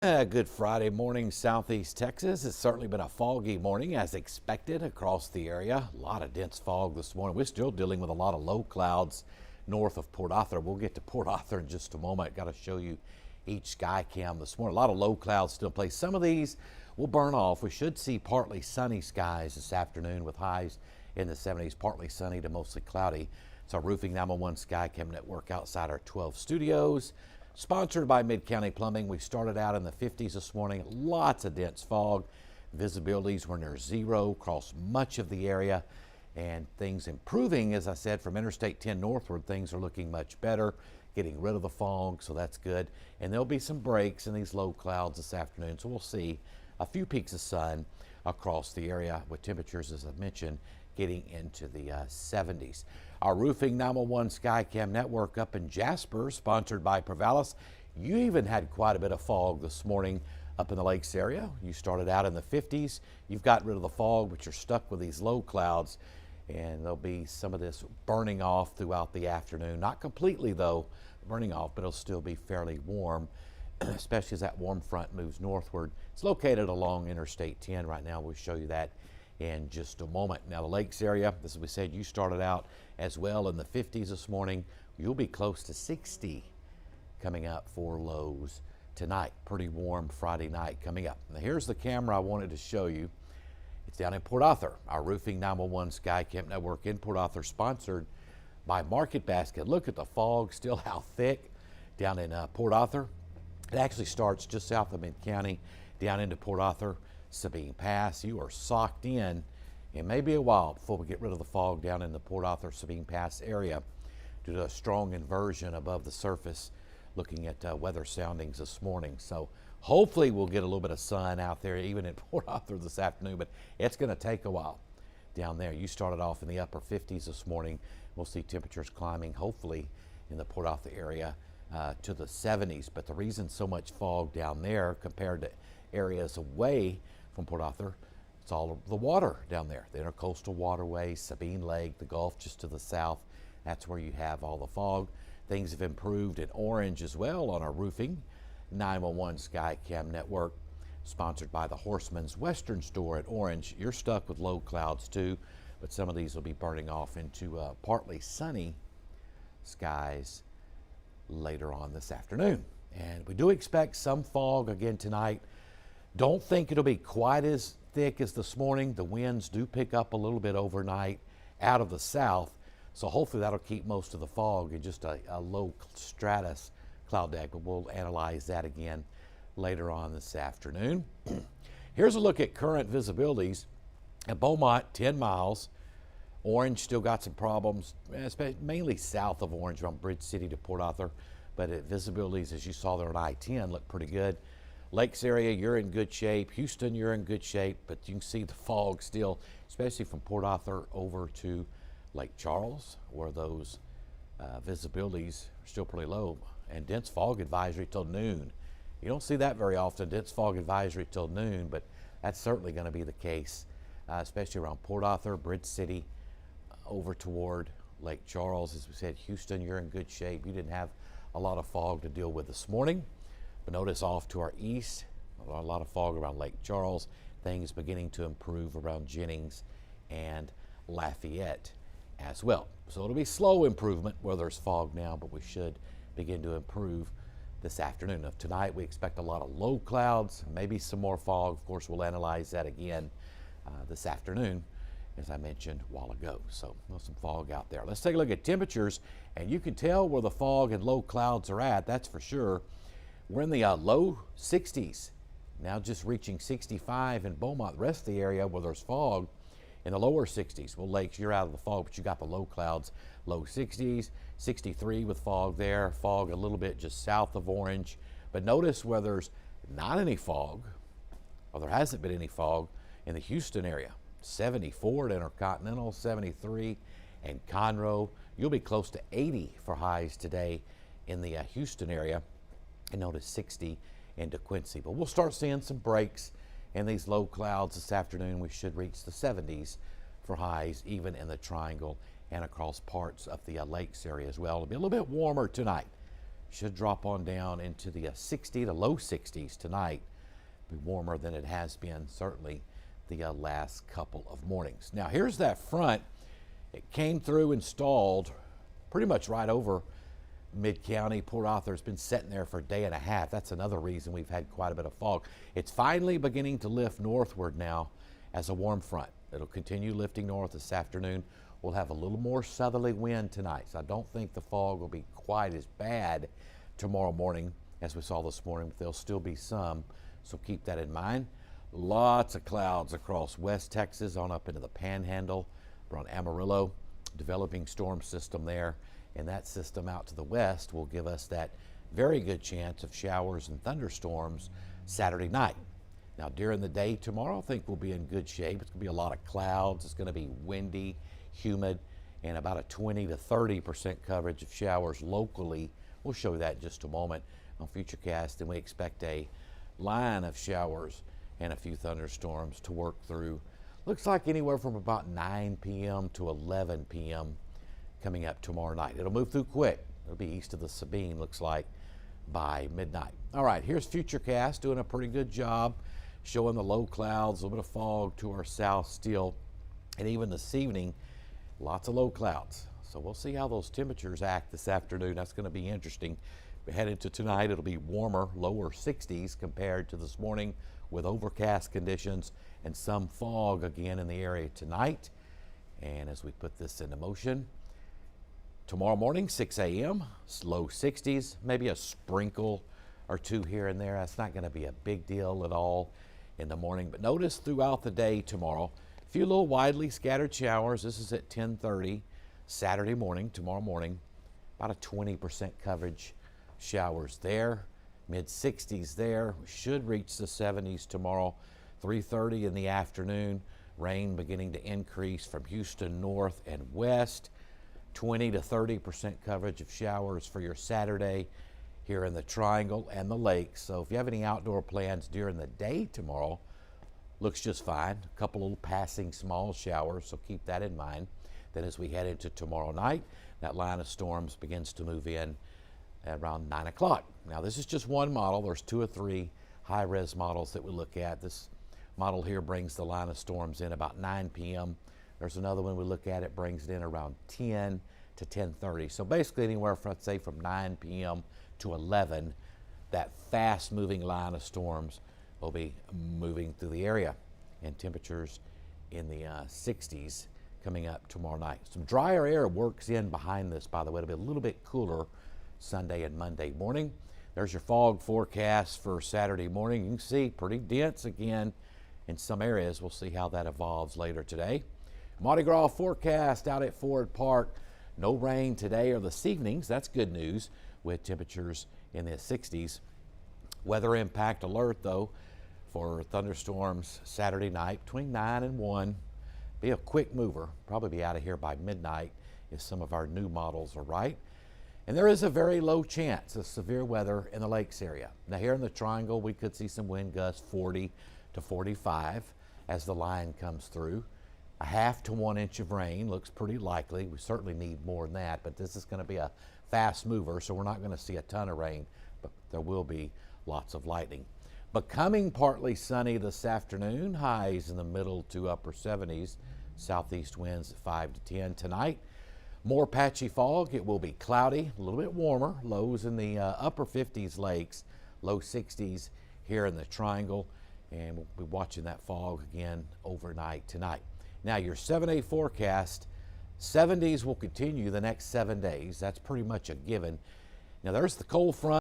Good Friday morning, Southeast Texas. It's certainly been a foggy morning as expected across the area. A lot of dense fog this morning. We're still dealing with a lot of low clouds north of Port Arthur. We'll get to Port Arthur in just a moment. Got to show you each sky cam this morning. A lot of low clouds still in place. Some of these will burn off. We should see partly sunny skies this afternoon with highs in the 70s, partly sunny to mostly cloudy. It's our Roofing 911 Sky Cam Network outside our 12 studios. Sponsored by Mid-County Plumbing. We started out in the 50s this morning. Lots of dense fog. Visibilities were near zero across much of the area. And things improving, as I said, from Interstate 10 northward. Things are looking much better, getting rid of the fog, so that's good. And there'll be some breaks in these low clouds this afternoon. So we'll see a few peaks of sun across the area with temperatures, as I mentioned, getting into the 70s. Our Roofing 911 Skycam Network up in Jasper, sponsored by Provalis. You even had quite a bit of fog this morning up in the lakes area. You started out in the 50s. You've got rid of the fog, but you're stuck with these low clouds, and there'll be some of this burning off throughout the afternoon. Not completely, though, burning off, but it'll still be fairly warm, especially as that warm front moves northward. It's located along Interstate 10 right now. We'll show you that in just a moment. Now, the lakes area, as we said, you started out as well in the 50s this morning. You'll be close to 60 coming up for lows tonight. Pretty warm Friday night coming up. Now, here's the camera I wanted to show you. It's down in Port Arthur. Our Roofing 911 Sky Camp Network in Port Arthur, sponsored by Market Basket. Look at the fog, still how thick down in Port Arthur. It actually starts just south of Mid-County down into Port Arthur, Sabine Pass. You are socked in. It may be a while before we get rid of the fog down in the Port Arthur, Sabine Pass area due to a strong inversion above the surface, looking at weather soundings this morning. So hopefully we'll get a little bit of sun out there even in Port Arthur this afternoon, but it's going to take a while down there. You started off in the upper 50s this morning. We'll see temperatures climbing hopefully in the Port Arthur area to the 70s. But the reason so much fog down there compared to areas away from Port Arthur, it's all of the water down there. The intercoastal waterways, Sabine Lake, the Gulf just to the south. That's where you have all the fog. Things have improved in Orange as well on our Roofing 911 Sky Cam Network, sponsored by the Horseman's Western Store at Orange. You're stuck with low clouds too, but some of these will be burning off into partly sunny skies later on this afternoon. And we do expect some fog again tonight. Don't think it'll be quite as thick as this morning. The winds do pick up a little bit overnight out of the south, so hopefully that'll keep most of the fog in just a low stratus cloud deck, but we'll analyze that again later on this afternoon. Here's a look at current visibilities. At Beaumont, 10 miles. Orange still got some problems, mainly south of Orange from Bridge City to Port Arthur, but at visibilities, as you saw there on I-10, look pretty good. Lakes area, you're in good shape. Houston, you're in good shape, but you can see the fog still, especially from Port Arthur over to Lake Charles, where those visibilities are still pretty low. And dense fog advisory till noon. You don't see that very often, dense fog advisory till noon, but that's certainly going to be the case, especially around Port Arthur, Bridge City, over toward Lake Charles. As we said, Houston, you're in good shape. You didn't have a lot of fog to deal with this morning. But notice off to our east, a lot of fog around Lake Charles. Things beginning to improve around Jennings and Lafayette as well. So it'll be slow improvement where there's fog now, but we should begin to improve this afternoon. Now, tonight we expect a lot of low clouds, maybe some more fog. Of course, we'll analyze that again this afternoon, as I mentioned a while ago. So some fog out there. Let's take a look at temperatures, and you can tell where the fog and low clouds are at, that's for sure. We're in the low 60s, now just reaching 65 in Beaumont. The rest of the area where there's fog in the lower 60s. Well, lakes, you're out of the fog, but you got the low clouds, low 60s, 63 with fog there, fog a little bit just south of Orange. But notice where there's not any fog, or there hasn't been any fog, in the Houston area. 74 at Intercontinental, 73 in Conroe. You'll be close to 80 for highs today in the Houston area. And notice 60 into Quincy. But we'll start seeing some breaks in these low clouds this afternoon. We should reach the 70s for highs, even in the Triangle and across parts of the lakes area as well. It'll be a little bit warmer tonight. should drop on down into the 60 to low 60s tonight. Be warmer than it has been certainly the last couple of mornings. Now here's that front. It came through and stalled pretty much right over mid-county. Port Arthur's been sitting there for a day and a half. That's another reason we've had quite a bit of fog. It's finally beginning to lift northward now as a warm front. It'll continue lifting north this afternoon. We'll have a little more southerly wind tonight, so I don't think the fog will be quite as bad tomorrow morning as we saw this morning, but there'll still be some, so keep that in mind. Lots of clouds across West Texas on up into the Panhandle. We're on Amarillo, developing storm system there, and that system out to the west will give us that very good chance of showers and thunderstorms Saturday night. Now during the day tomorrow, I think we'll be in good shape. It's going to be a lot of clouds. It's going to be windy, humid, and about a 20 to 30% coverage of showers locally. We'll show you that in just a moment on Futurecast, and we expect a line of showers and a few thunderstorms to work through. Looks like anywhere from about 9 p.m. to 11 p.m. coming up tomorrow night. It'll move through quick. It'll be east of the Sabine, looks like, by midnight. All right, here's Futurecast doing a pretty good job showing the low clouds, a little bit of fog to our south still, and even this evening, lots of low clouds. So we'll see how those temperatures act this afternoon. That's going to be interesting. We head into tonight, it'll be warmer, lower 60s compared to this morning with overcast conditions and some fog again in the area tonight. And as we put this into motion, tomorrow morning, 6 a.m., low 60s, maybe a sprinkle or two here and there. That's not going to be a big deal at all in the morning. But notice throughout the day tomorrow, a few little widely scattered showers. This is at 10:30 Saturday morning, tomorrow morning, about a 20% coverage showers there, mid 60s there. We should reach the 70s tomorrow, 3:30 in the afternoon. Rain beginning to increase from Houston north and west. 20 to 30% coverage of showers for your Saturday here in the Triangle and the lakes. So if you have any outdoor plans during the day tomorrow, looks just fine. A couple little passing small showers, so keep that in mind. Then as we head into tomorrow night, that line of storms begins to move in at around 9 o'clock. Now this is just one model. There's 2 or 3 high-res models that we look at. This model here brings the line of storms in about 9 p.m. There's another one we look at, it brings it in around 10 to 10:30. So basically anywhere from, let's say, from 9 p.m. to 11, that fast-moving line of storms will be moving through the area, and temperatures in the 60s coming up tomorrow night. Some drier air works in behind this, by the way. It'll be a little bit cooler Sunday and Monday morning. There's your fog forecast for Saturday morning. You can see pretty dense again in some areas. We'll see how that evolves later today. Mardi Gras forecast out at Ford Park. No rain today or this evening. That's good news with temperatures in the 60s. Weather impact alert, though, for thunderstorms Saturday night between 9 and 1. Be a quick mover. Probably be out of here by midnight if some of our new models are right. And there is a very low chance of severe weather in the lakes area. Now here in the Triangle, we could see some wind gusts 40 to 45 as the line comes through. A half to 1 inch of rain looks pretty likely. We certainly need more than that, but this is going to be a fast mover, so we're not going to see a ton of rain, but there will be lots of lightning. Becoming partly sunny this afternoon, highs in the middle to upper 70s, southeast winds at 5 to 10 tonight. More patchy fog. It will be cloudy, a little bit warmer, lows in the upper 50s lakes, low 60s here in the Triangle, and we'll be watching that fog again overnight tonight. Now your 7-day forecast, 70s will continue the next 7 days. That's pretty much a given. Now there's the cold front.